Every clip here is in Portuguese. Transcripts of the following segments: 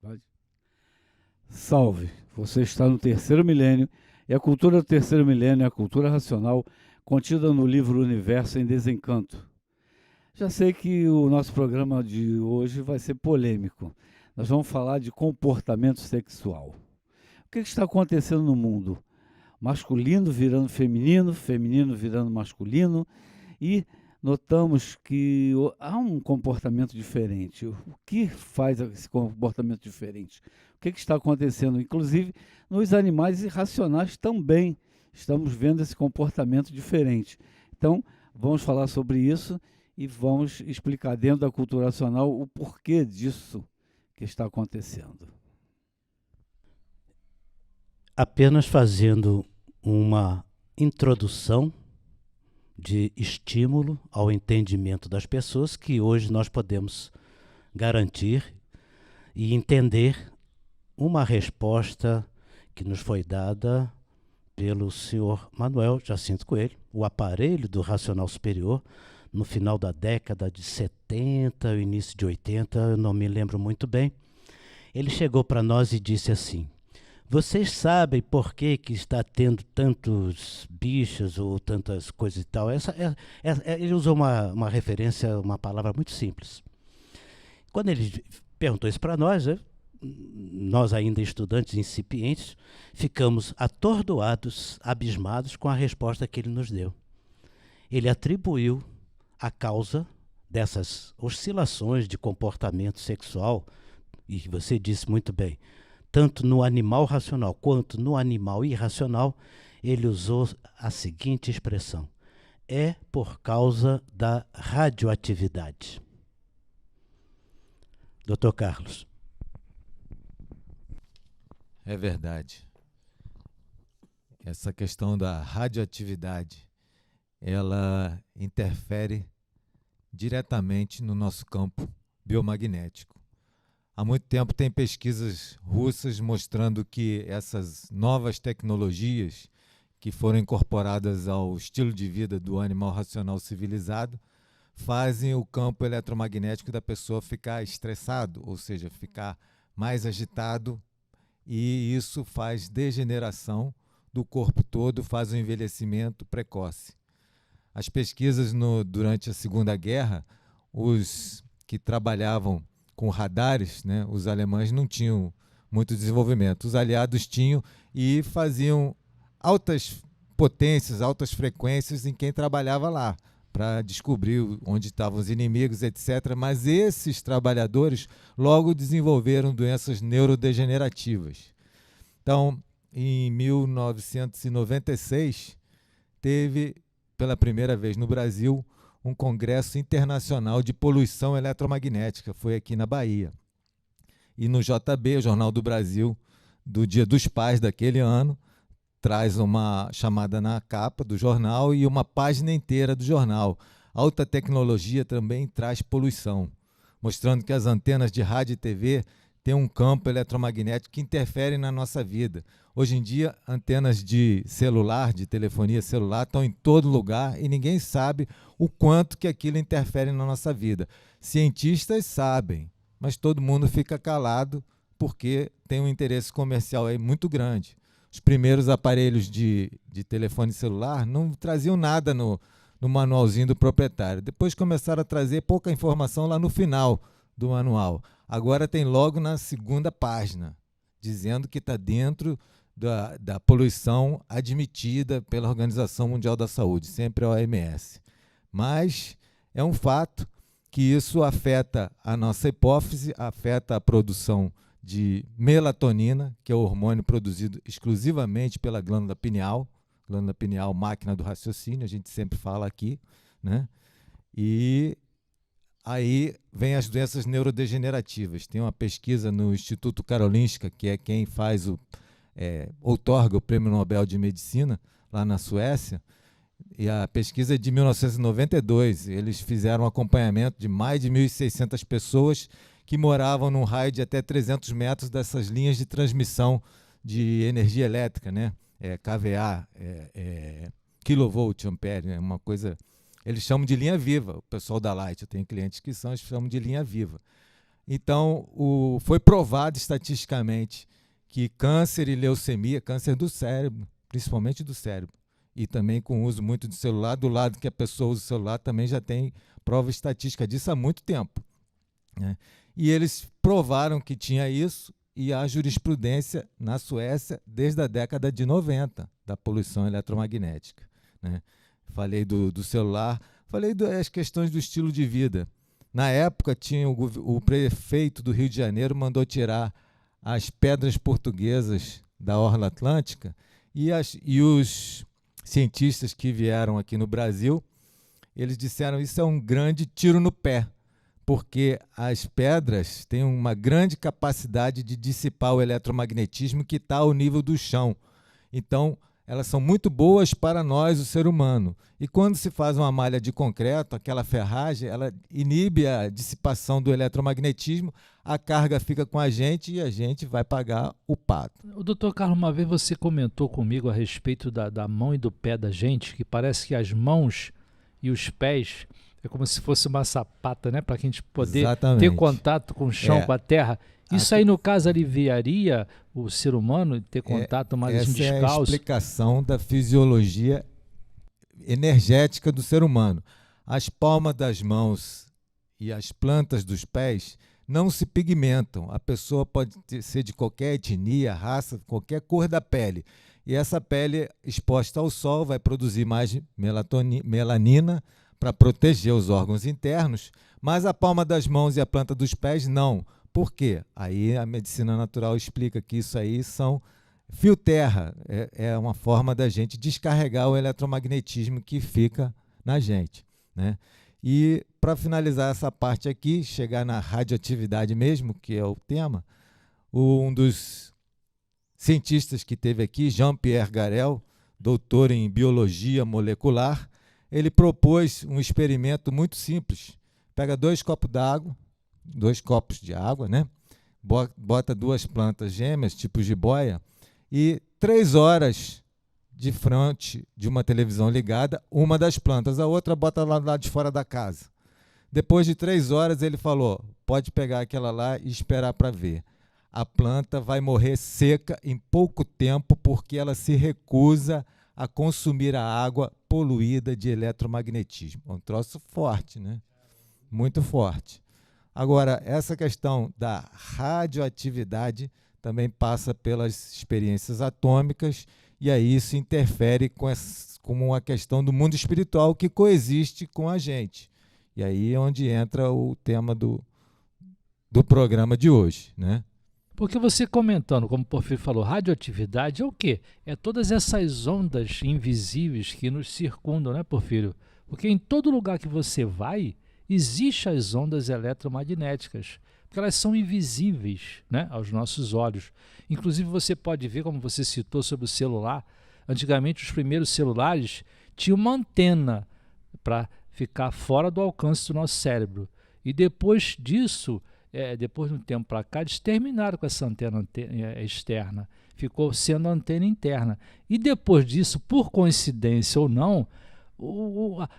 Pode? Salve! Você está no terceiro milênio e a cultura do terceiro milênio é a cultura racional contida no livro Universo em Desencanto. Já sei que o nosso programa de hoje vai ser polêmico. Nós vamos falar de comportamento sexual. O que está acontecendo no mundo? Masculino virando feminino, feminino virando masculino, e notamos que há um comportamento diferente. O que faz esse comportamento diferente? O que está acontecendo? Inclusive, nos animais irracionais também estamos vendo esse comportamento diferente. Então, vamos falar sobre isso e vamos explicar dentro da cultura racional o porquê disso que está acontecendo. Apenas fazendo uma introdução de estímulo ao entendimento das pessoas, que hoje nós podemos garantir e entender uma resposta que nos foi dada pelo senhor Manuel Jacinto Coelho, o aparelho do Racional Superior, no final da década de 70, o início de 80, eu não me lembro muito bem. Ele chegou para nós e disse assim: vocês sabem por que está tendo tantos bichos ou tantas coisas e tal? Ele usou uma referência, uma palavra muito simples. Quando ele perguntou isso para nós, nós ainda estudantes incipientes, ficamos atordoados, abismados com a resposta que ele nos deu. Ele atribuiu a causa dessas oscilações de comportamento sexual, e você disse muito bem, tanto no animal racional quanto no animal irracional, ele usou a seguinte expressão: é por causa da radioatividade. Dr. Carlos. É verdade. Essa questão da radioatividade, ela interfere diretamente no nosso campo biomagnético. Há muito tempo tem pesquisas russas mostrando que essas novas tecnologias que foram incorporadas ao estilo de vida do animal racional civilizado fazem o campo eletromagnético da pessoa ficar estressado, ou seja, ficar mais agitado, e isso faz degeneração do corpo todo, faz um envelhecimento precoce. As pesquisas durante a Segunda Guerra, os que trabalhavam com radares, né, os alemães não tinham muito desenvolvimento. Os aliados tinham e faziam altas potências, altas frequências em quem trabalhava lá, para descobrir onde estavam os inimigos, etc. Mas esses trabalhadores logo desenvolveram doenças neurodegenerativas. Então, em 1996, teve, pela primeira vez no Brasil, um congresso internacional de poluição eletromagnética, foi aqui na Bahia. E no JB, o Jornal do Brasil, do Dia dos Pais daquele ano, traz uma chamada na capa do jornal e uma página inteira do jornal. Alta tecnologia também traz poluição, mostrando que as antenas de rádio e TV têm um campo eletromagnético que interfere na nossa vida. Hoje em dia, antenas de celular, de telefonia celular, estão em todo lugar e ninguém sabe o quanto que aquilo interfere na nossa vida. Cientistas sabem, mas todo mundo fica calado porque tem um interesse comercial aí muito grande. Os primeiros aparelhos de telefone celular não traziam nada no manualzinho do proprietário. Depois começaram a trazer pouca informação lá no final do manual. Agora tem logo na segunda página, dizendo que está dentro da poluição admitida pela Organização Mundial da Saúde, sempre a OMS. Mas é um fato que isso afeta a nossa hipófise, afeta a produção de melatonina, que é o hormônio produzido exclusivamente pela glândula pineal, máquina do raciocínio, a gente sempre fala aqui, né? E aí vem as doenças neurodegenerativas. Tem uma pesquisa no Instituto Karolinska, que é quem faz outorga o Prêmio Nobel de Medicina, lá na Suécia, e a pesquisa é de 1992. Eles fizeram um acompanhamento de mais de 1.600 pessoas que moravam num raio de até 300 metros dessas linhas de transmissão de energia elétrica, né? KVA, kilovolt, ampere, né? Uma coisa... Eles chamam de linha viva, o pessoal da Light, eu tenho clientes que chamam de linha viva. Então, foi provado estatisticamente que câncer e leucemia, câncer do cérebro, principalmente do cérebro, e também com o uso muito de celular, do lado que a pessoa usa o celular, também já tem prova estatística disso há muito tempo, né? E eles provaram que tinha isso, e há jurisprudência na Suécia desde a década de 90 da poluição eletromagnética, né? Falei do celular, falei das questões do estilo de vida. Na época, tinha o prefeito do Rio de Janeiro mandou tirar as pedras portuguesas da orla atlântica, e os cientistas que vieram aqui no Brasil, eles disseram: isso é um grande tiro no pé, porque as pedras têm uma grande capacidade de dissipar o eletromagnetismo que está ao nível do chão. Então, elas são muito boas para nós, o ser humano. E quando se faz uma malha de concreto, aquela ferragem, ela inibe a dissipação do eletromagnetismo, a carga fica com a gente e a gente vai pagar o pato. O doutor Carlos, uma vez você comentou comigo a respeito da mão e do pé da gente, que parece que as mãos e os pés é como se fosse uma sapata, né? Para a gente poder ter contato com o chão, com a terra. Isso aí, no caso, aliviaria o ser humano ter contato mais descalço? Essa é a explicação da fisiologia energética do ser humano. As palmas das mãos e as plantas dos pés não se pigmentam. A pessoa pode ser de qualquer etnia, raça, qualquer cor da pele. E essa pele exposta ao sol vai produzir mais melanina para proteger os órgãos internos, mas a palma das mãos e a planta dos pés não. Por quê? Aí a medicina natural explica que isso aí são fio terra, é uma forma da gente descarregar o eletromagnetismo que fica na gente, né? E para finalizar essa parte aqui, chegar na radioatividade mesmo, que é o tema, um dos cientistas que teve aqui, Jean-Pierre Garel, doutor em biologia molecular, ele propôs um experimento muito simples. Pega 2 copos d'água, 2 copos de água, né? Bota 2 plantas gêmeas, tipo jiboia, e 3 horas de frente de uma televisão ligada, uma das plantas, a outra bota lá de fora da casa. Depois de 3 horas, ele falou: pode pegar aquela lá e esperar para ver. A planta vai morrer seca em pouco tempo, porque ela se recusa a consumir a água poluída de eletromagnetismo. É um troço forte, né? Muito forte. Agora, essa questão da radioatividade também passa pelas experiências atômicas, e aí isso interfere com uma questão do mundo espiritual que coexiste com a gente. E aí é onde entra o tema do programa de hoje, né? Porque você comentando, como o Porfírio falou, radioatividade é o quê? É todas essas ondas invisíveis que nos circundam, né, Porfírio? Porque em todo lugar que você vai, existem as ondas eletromagnéticas, porque elas são invisíveis, né, aos nossos olhos. Inclusive você pode ver, como você citou sobre o celular, antigamente os primeiros celulares tinham uma antena para ficar fora do alcance do nosso cérebro. E depois disso, depois de um tempo para cá, eles terminaram com essa antena externa, ficou sendo antena interna. E depois disso, por coincidência ou não,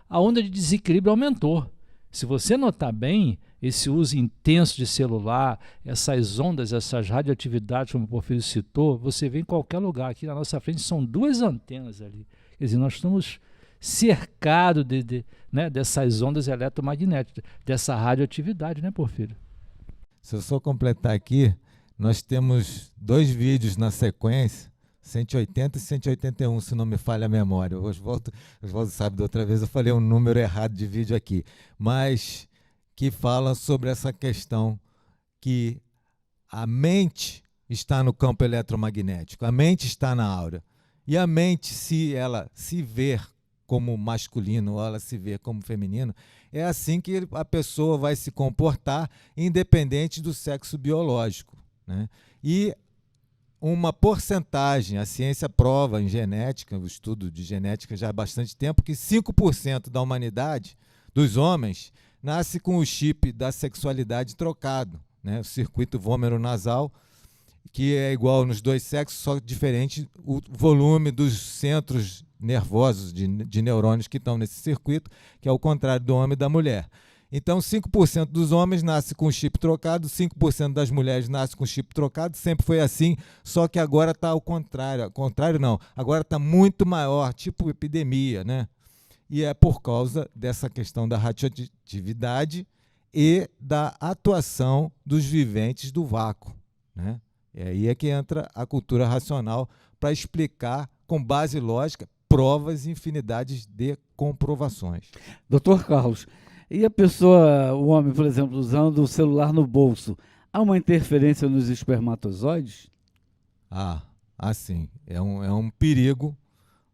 a onda de desequilíbrio aumentou. Se você notar bem, esse uso intenso de celular, essas ondas, essas radioatividades, como o Porfírio citou, você vê em qualquer lugar. Aqui na nossa frente são 2 antenas ali. Quer dizer, nós estamos cercados né, dessas ondas eletromagnéticas, dessa radioatividade, né, Porfírio? Se eu só completar aqui, nós temos 2 vídeos na sequência, 180 e 181, se não me falha a memória. O Oswaldo sabe, da outra vez eu falei um número errado de vídeo aqui, mas que fala sobre essa questão que a mente está no campo eletromagnético, a mente está na áurea. E a mente, se ela se ver como masculino ou ela se ver como feminino, é assim que a pessoa vai se comportar, independente do sexo biológico, né? E uma porcentagem, a ciência prova em genética, o estudo de genética já há bastante tempo, que 5% da humanidade, dos homens, nasce com o chip da sexualidade trocado, né? O circuito vômero-nasal, que é igual nos 2 sexos, só diferente o volume dos centros nervosos de neurônios que estão nesse circuito, que é o contrário do homem e da mulher. Então, 5% dos homens nascem com o chip trocado, 5% das mulheres nascem com o chip trocado, sempre foi assim, só que agora está ao contrário. Ao contrário não, agora está muito maior, tipo epidemia, né? E é por causa dessa questão da radioatividade e da atuação dos viventes do vácuo, né? E aí é que entra a cultura racional para explicar, com base lógica, provas e infinidades de comprovações. Doutor Carlos, e a pessoa, o homem, por exemplo, usando o celular no bolso, há uma interferência nos espermatozoides? Sim. É um perigo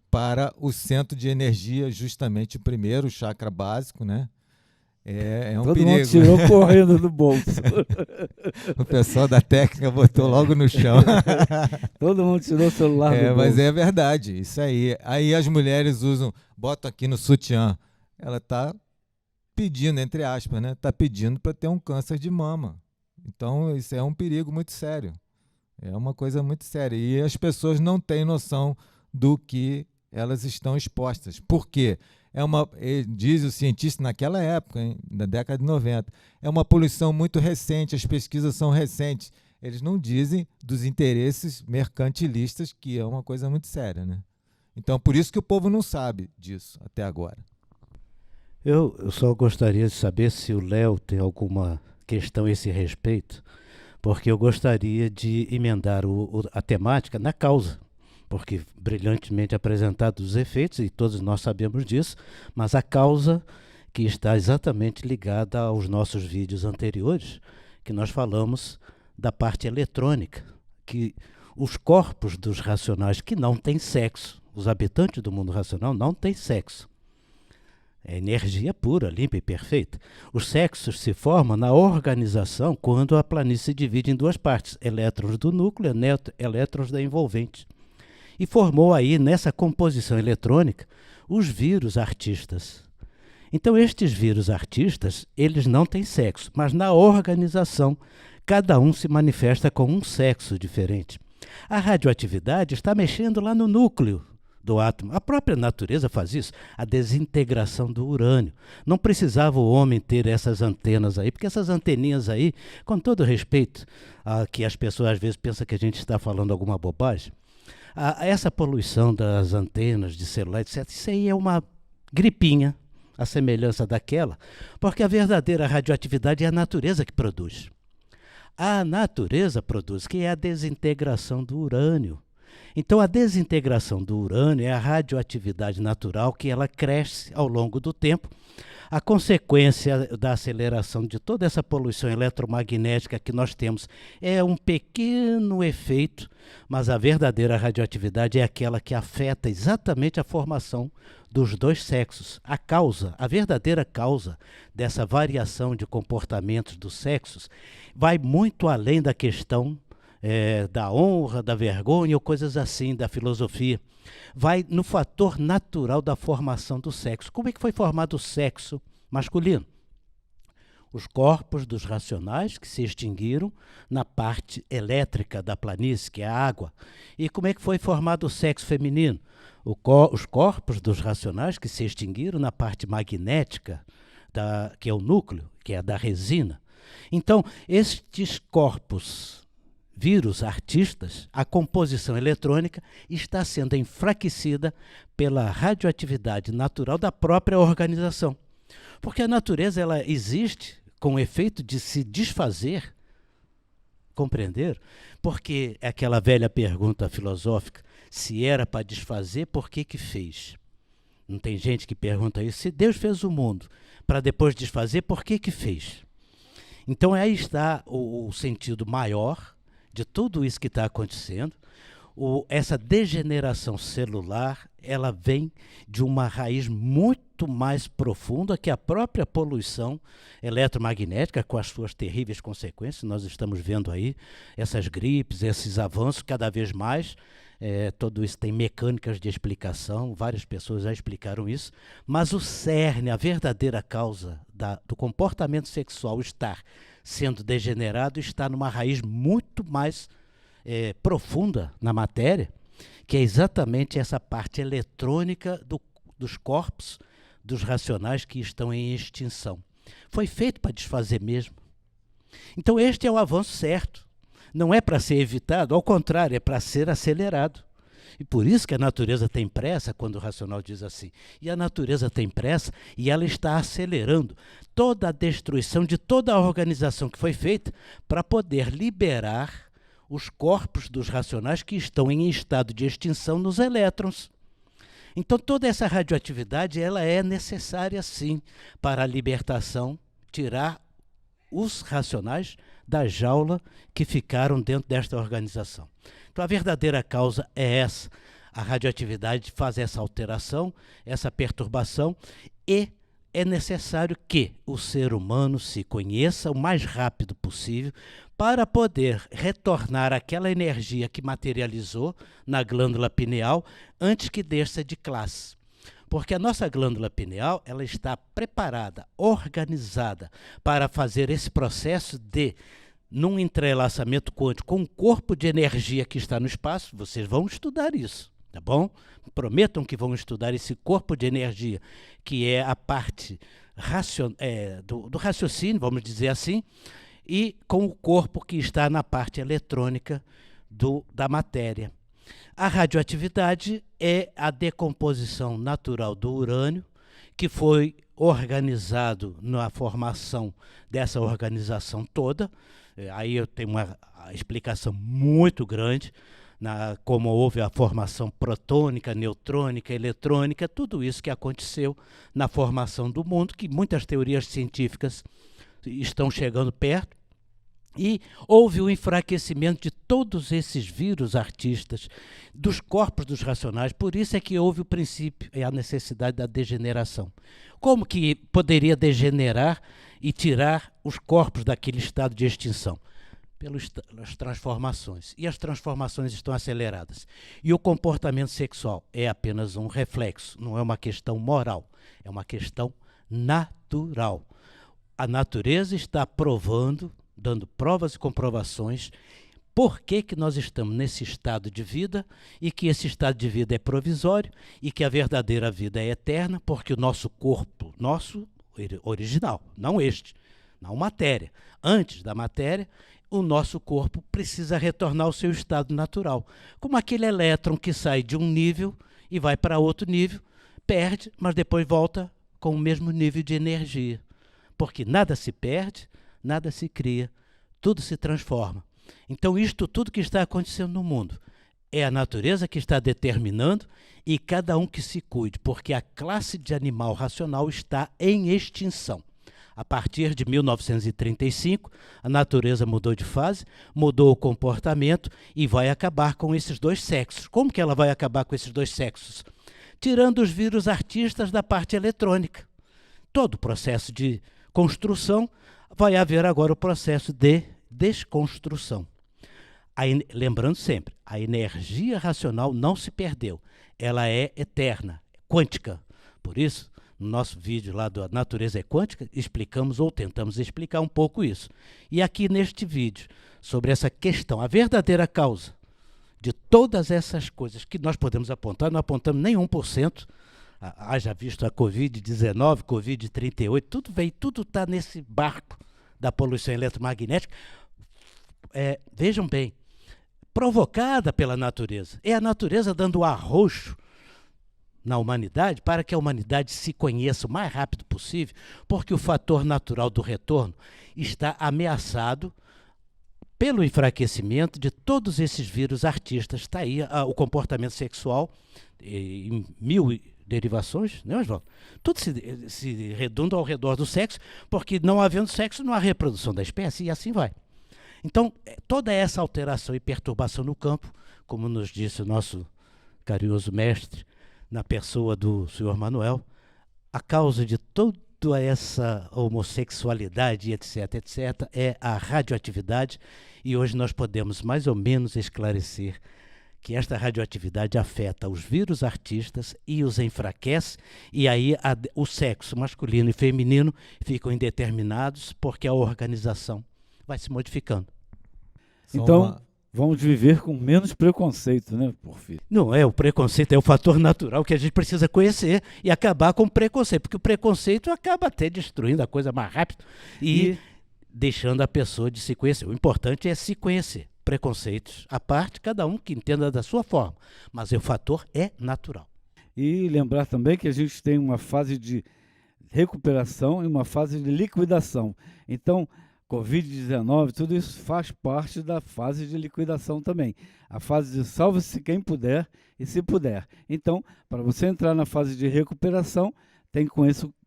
para o centro de energia, justamente o primeiro, o chakra básico, né? É um Todo perigo. mundo tirou correndo do bolso. O pessoal da técnica botou logo no chão. Todo mundo tirou o celular do bolso. Mas é verdade, isso aí. Aí as mulheres botam aqui no sutiã. Ela está pedindo, entre aspas, né? Está pedindo para ter um câncer de mama. Então, isso é um perigo muito sério. É uma coisa muito séria. E as pessoas não têm noção do que elas estão expostas. Por quê? Diz o cientista naquela época, na década de 90, é uma poluição muito recente, as pesquisas são recentes. Eles não dizem dos interesses mercantilistas, que é uma coisa muito séria, né? Então, por isso que o povo não sabe disso até agora. Eu só gostaria de saber se o Léo tem alguma questão a esse respeito, porque eu gostaria de emendar a temática na causa, porque brilhantemente apresentados os efeitos, e todos nós sabemos disso, mas a causa que está exatamente ligada aos nossos vídeos anteriores, que nós falamos da parte eletrônica, que os corpos dos racionais que não têm sexo, os habitantes do mundo racional não têm sexo. É energia pura, limpa e perfeita. Os sexos se formam na organização quando a planície se divide em duas partes, elétrons do núcleo e elétrons da envolvente. E formou aí, nessa composição eletrônica, os vírus artistas. Então, estes vírus artistas, eles não têm sexo, mas na organização, cada um se manifesta com um sexo diferente. A radioatividade está mexendo lá no núcleo do átomo. A própria natureza faz isso, a desintegração do urânio. Não precisava o homem ter essas antenas aí, porque essas anteninhas aí, com todo respeito, que as pessoas às vezes pensam que a gente está falando alguma bobagem, essa poluição das antenas de celular, etc., isso aí é uma gripinha, a semelhança daquela, porque a verdadeira radioatividade é a natureza que produz. A natureza produz, que é a desintegração do urânio. Então, a desintegração do urânio é a radioatividade natural que ela cresce ao longo do tempo. A consequência da aceleração de toda essa poluição eletromagnética que nós temos é um pequeno efeito, mas a verdadeira radioatividade é aquela que afeta exatamente a formação dos dois sexos. A causa, a verdadeira causa dessa variação de comportamentos dos sexos vai muito além da questão da honra, da vergonha ou coisas assim, da filosofia. Vai no fator natural da formação do sexo. Como é que foi formado o sexo masculino? Os corpos dos racionais que se extinguiram na parte elétrica da planície, que é a água. E como é que foi formado o sexo feminino? Os corpos dos racionais que se extinguiram na parte magnética, que é o núcleo, que é a da resina. Então, estes corpos vírus artistas, a composição eletrônica está sendo enfraquecida pela radioatividade natural da própria organização. Porque a natureza ela existe com o efeito de se desfazer, compreender? Porque é aquela velha pergunta filosófica, se era para desfazer, por que que fez? Não tem gente que pergunta isso, se Deus fez o mundo para depois desfazer, por que que fez? Então aí está o sentido maior de tudo isso que está acontecendo. Essa degeneração celular, ela vem de uma raiz muito mais profunda que a própria poluição eletromagnética, com as suas terríveis consequências. Nós estamos vendo aí essas gripes, esses avanços cada vez mais. Tudo isso tem mecânicas de explicação, várias pessoas já explicaram isso, mas o cerne, a verdadeira causa do comportamento sexual estar sendo degenerado está numa raiz muito mais profunda na matéria, que é exatamente essa parte eletrônica dos corpos dos racionais que estão em extinção. Foi feito para desfazer mesmo. Então este é o avanço certo. Não é para ser evitado, ao contrário, é para ser acelerado. E por isso que a natureza tem pressa, quando o racional diz assim. E a natureza tem pressa e ela está acelerando toda a destruição de toda a organização que foi feita para poder liberar os corpos dos racionais que estão em estado de extinção nos elétrons. Então toda essa radioatividade ela é necessária sim para a libertação, tirar os racionais da jaula que ficaram dentro desta organização. Então a verdadeira causa é essa. A radioatividade faz essa alteração, essa perturbação, e é necessário que o ser humano se conheça o mais rápido possível para poder retornar aquela energia que materializou na glândula pineal antes que desça de classe. Porque a nossa glândula pineal ela está preparada, organizada para fazer esse processo de, num entrelaçamento quântico com o corpo de energia que está no espaço. Vocês vão estudar isso, tá bom? Prometam que vão estudar esse corpo de energia, que é a parte do raciocínio, vamos dizer assim, e com o corpo que está na parte eletrônica da matéria. A radioatividade é a decomposição natural do urânio, que foi organizado na formação dessa organização toda. Aí eu tenho uma explicação muito grande, como houve a formação protônica, neutrônica, eletrônica, tudo isso que aconteceu na formação do mundo, que muitas teorias científicas estão chegando perto. E houve o enfraquecimento de todos esses vírus artistas, dos corpos dos racionais. Por isso é que houve o princípio e a necessidade da degeneração. Como que poderia degenerar e tirar os corpos daquele estado de extinção? Pelas transformações. E as transformações estão aceleradas. E o comportamento sexual é apenas um reflexo, não é uma questão moral, é uma questão natural. A natureza está provando, dando provas e comprovações, por que nós estamos nesse estado de vida e que esse estado de vida é provisório e que a verdadeira vida é eterna, porque o nosso corpo, nosso original, não este, não matéria, antes da matéria, o nosso corpo precisa retornar ao seu estado natural. Como aquele elétron que sai de um nível e vai para outro nível, perde, mas depois volta com o mesmo nível de energia. Porque nada se perde, nada se cria, tudo se transforma. Então isto tudo que está acontecendo no mundo é a natureza que está determinando e cada um que se cuide, porque a classe de animal racional está em extinção. A partir de 1935, a natureza mudou de fase, mudou o comportamento e vai acabar com esses dois sexos. Como que ela vai acabar com esses dois sexos? Tirando os vírus artistas da parte eletrônica. Todo o processo de construção, vai haver agora o processo de desconstrução. Lembrando sempre, a energia racional não se perdeu, ela é eterna, quântica. Por isso, no nosso vídeo lá da Natureza é Quântica, explicamos ou tentamos explicar um pouco isso. E aqui neste vídeo, sobre essa questão, a verdadeira causa de todas essas coisas que nós podemos apontar, não apontamos nem 1%, haja visto a Covid-19, Covid-38, tudo está nesse barco da poluição eletromagnética. Vejam bem, provocada pela natureza. É a natureza dando arroxo na humanidade para que a humanidade se conheça o mais rápido possível, porque o fator natural do retorno está ameaçado pelo enfraquecimento de todos esses vírus artistas. Está aí o comportamento sexual em 1000 derivações, né, Oswaldo? Tudo se redunda ao redor do sexo, porque não havendo sexo não há reprodução da espécie, e assim vai. Então, toda essa alteração e perturbação no campo, como nos disse o nosso carinhoso mestre, na pessoa do senhor Manuel, a causa de toda essa homossexualidade, etc., etc., é a radioatividade, e hoje nós podemos mais ou menos esclarecer que esta radioatividade afeta os vírus artistas e os enfraquece, e aí o sexo masculino e feminino ficam indeterminados porque a organização vai se modificando. Só Então, vamos viver com menos preconceito, né, Porfírio? Não é, o preconceito é o fator natural que a gente precisa conhecer e acabar com o preconceito, porque o preconceito acaba até destruindo a coisa mais rápido e deixando a pessoa de se conhecer. O importante é se conhecer. Preconceitos à parte, cada um que entenda da sua forma, mas o fator é natural. E lembrar também que a gente tem uma fase de recuperação e uma fase de liquidação. Então, Covid-19, tudo isso faz parte da fase de liquidação também. A fase de salve-se quem puder e se puder. Então, para você entrar na fase de recuperação, tem que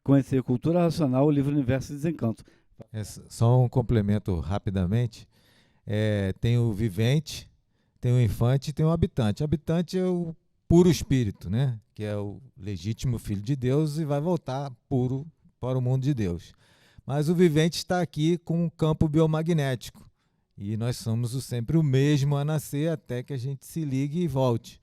conhecer Cultura Racional, o livro Universo e Desencanto. Só um complemento rapidamente. Tem o vivente, tem o infante e tem o habitante. O habitante é o puro espírito, né? Que é o legítimo filho de Deus e vai voltar puro para o mundo de Deus. Mas o vivente está aqui com um campo biomagnético e nós somos sempre o mesmo a nascer até que a gente se ligue e volte.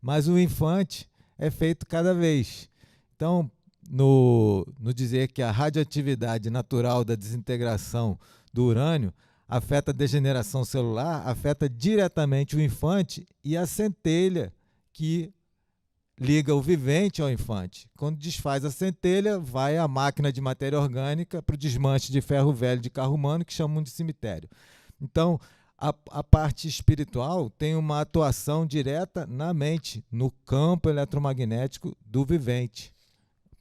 Mas o infante é feito cada vez. Então, no dizer que a radioatividade natural da desintegração do urânio afeta a degeneração celular, afeta diretamente o infante e a centelha que liga o vivente ao infante. Quando desfaz a centelha, vai a máquina de matéria orgânica para o desmanche de ferro velho de carro humano, que chamam de cemitério. Então, a parte espiritual tem uma atuação direta na mente, no campo eletromagnético do vivente.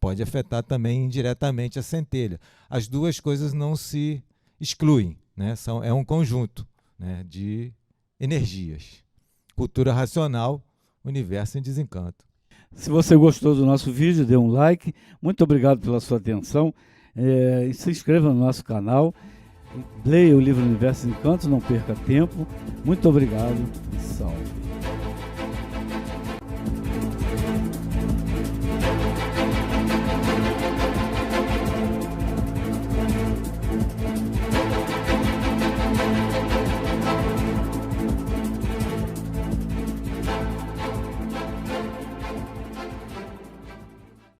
Pode afetar também indiretamente a centelha. As duas coisas não se excluem, né? É um conjunto, né, de energias. Cultura racional, universo em desencanto. Se você gostou do nosso vídeo, dê um like. Muito obrigado pela sua atenção. E se inscreva no nosso canal. Leia o livro Universo em Desencanto, não perca tempo. Muito obrigado e salve.